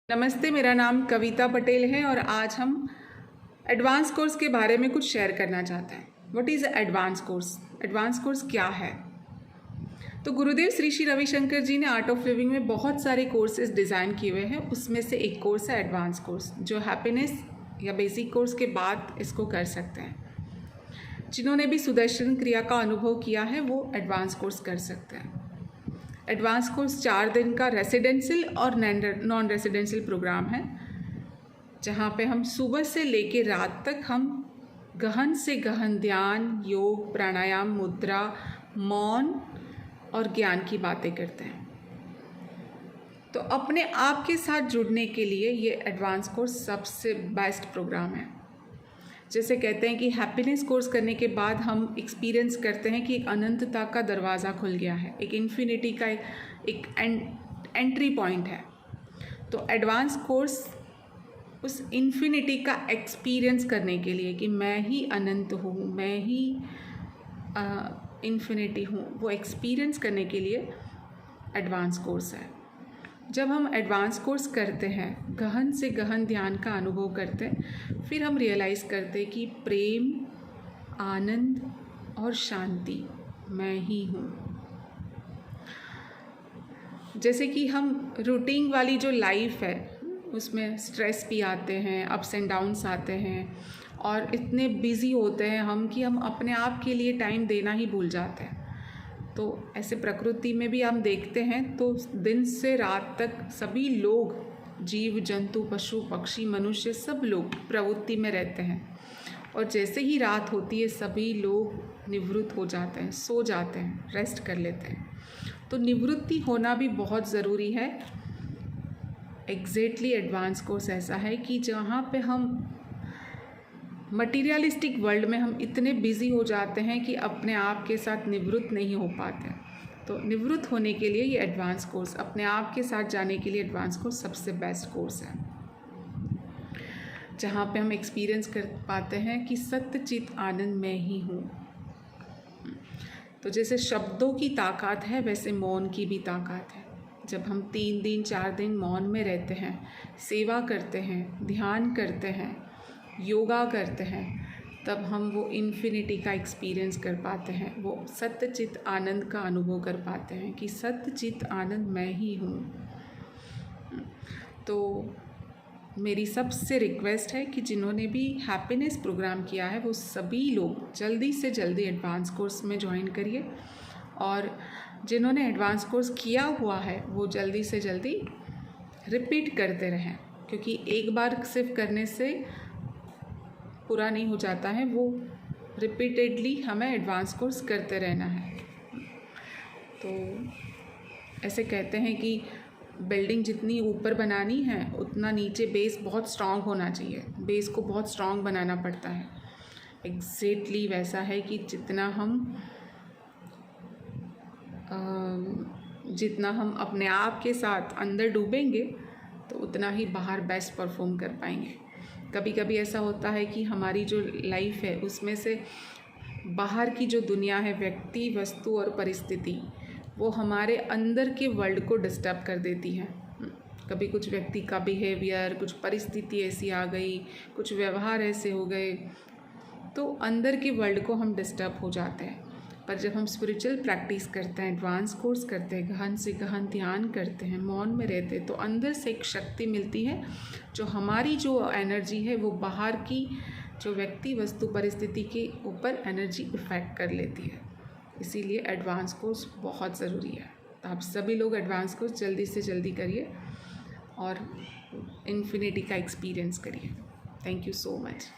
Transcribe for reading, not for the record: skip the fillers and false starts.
नमस्ते, मेरा नाम कविता पटेल है और आज हम एडवांस कोर्स के बारे में कुछ शेयर करना चाहते हैं। What is advance course? Advance course क्या है? तो गुरुदेव श्री श्री रविशंकर जी ने आर्ट ऑफ लिविंग में बहुत सारे कोर्सेज डिज़ाइन किए हुए हैं। उसमें से एक कोर्स है एडवांस कोर्स, जो हैप्पीनेस या बेसिक कोर्स के बाद इसको कर सकते हैं। जिन्होंने भी सुदर्शन क्रिया का अनुभव किया है वो एडवांस कोर्स कर सकते हैं। एडवांस कोर्स 4 दिन का रेसिडेंशियल और नॉन रेसिडेंशियल प्रोग्राम है, जहाँ पे हम सुबह से लेकर रात तक हम गहन से गहन ध्यान, योग, प्राणायाम, मुद्रा, मौन और ज्ञान की बातें करते हैं। तो अपने आप के साथ जुड़ने के लिए ये एडवांस कोर्स सबसे बेस्ट प्रोग्राम है। जैसे कहते हैं कि हैप्पीनेस कोर्स करने के बाद हम एक्सपीरियंस करते हैं कि एक अनंतता का दरवाज़ा खुल गया है, एक इन्फिनिटी का एक एंट्री पॉइंट है। तो एडवांस कोर्स उस इन्फिनिटी का एक्सपीरियंस करने के लिए कि मैं ही अनंत हूँ, मैं ही इन्फिनिटी हूँ, वो एक्सपीरियंस करने के लिए एडवांस कोर्स है। जब हम एडवांस कोर्स करते हैं, गहन से गहन ध्यान का अनुभव करते हैं, फिर हम रियलाइज़ करते हैं कि प्रेम, आनंद और शांति मैं ही हूँ। जैसे कि हम रूटीन वाली जो लाइफ है उसमें स्ट्रेस भी आते हैं, अप्स एंड डाउन्स आते हैं और इतने बिज़ी होते हैं हम कि हम अपने आप के लिए टाइम देना ही भूल जाते हैं। तो ऐसे प्रकृति में भी हम देखते हैं तो दिन से रात तक सभी लोग, जीव जंतु, पशु पक्षी, मनुष्य, सब लोग प्रवृत्ति में रहते हैं और जैसे ही रात होती है सभी लोग निवृत्त हो जाते हैं, सो जाते हैं, रेस्ट कर लेते हैं। तो निवृत्ति होना भी बहुत ज़रूरी है। एग्जैक्टली एडवांस कोर्स ऐसा है कि जहाँ पे हम मटीरियलिस्टिक वर्ल्ड में हम इतने बिज़ी हो जाते हैं कि अपने आप के साथ निवृत्त नहीं हो पाते। तो निवृत्त होने के लिए ये एडवांस कोर्स, अपने आप के साथ जाने के लिए एडवांस कोर्स सबसे बेस्ट कोर्स है, जहाँ पे हम एक्सपीरियंस कर पाते हैं कि सत्य चित आनंद में ही हूँ। तो जैसे शब्दों की ताकत है वैसे मौन की भी ताकत है। जब हम 3 दिन 4 दिन मौन में रहते हैं, सेवा करते हैं, ध्यान करते हैं, योगा करते हैं, तब हम वो इन्फिनिटी का एक्सपीरियंस कर पाते हैं, वो सत्यचित आनंद का अनुभव कर पाते हैं कि सत्यचित आनंद मैं ही हूँ। तो मेरी सबसे रिक्वेस्ट है कि जिन्होंने भी हैप्पीनेस प्रोग्राम किया है वो सभी लोग जल्दी से जल्दी एडवांस कोर्स में ज्वाइन करिए, और जिन्होंने एडवांस कोर्स किया हुआ है वो जल्दी से जल्दी रिपीट करते रहें, क्योंकि एक बार सिर्फ करने से पूरा नहीं हो जाता है, वो रिपीटेडली हमें एडवांस कोर्स करते रहना है। तो ऐसे कहते हैं कि बिल्डिंग जितनी ऊपर बनानी है उतना नीचे बेस बहुत स्ट्रांग होना चाहिए, बेस को बहुत स्ट्रांग बनाना पड़ता है। एग्जैक्टली वैसा है कि जितना हम अपने आप के साथ अंदर डूबेंगे तो उतना ही बाहर बेस्ट परफॉर्म कर पाएंगे। कभी कभी ऐसा होता है कि हमारी जो लाइफ है उसमें से बाहर की जो दुनिया है, व्यक्ति, वस्तु और परिस्थिति, वो हमारे अंदर के वर्ल्ड को डिस्टर्ब कर देती है। कभी कुछ व्यक्ति का बिहेवियर, कुछ परिस्थिति ऐसी आ गई, कुछ व्यवहार ऐसे हो गए, तो अंदर के वर्ल्ड को हम डिस्टर्ब हो जाते हैं। पर जब हम स्पिरिचुअल प्रैक्टिस करते हैं, एडवांस कोर्स करते हैं, गहन से गहन ध्यान करते हैं, मौन में रहते हैं, तो अंदर से एक शक्ति मिलती है जो हमारी जो एनर्जी है वो बाहर की जो व्यक्ति, वस्तु, परिस्थिति के ऊपर एनर्जी इफ़ेक्ट कर लेती है। इसीलिए एडवांस कोर्स बहुत ज़रूरी है। तो आप सभी लोग एडवांस कोर्स जल्दी से जल्दी करिए और इन्फिनिटी का एक्सपीरियंस करिए। Thank you so much.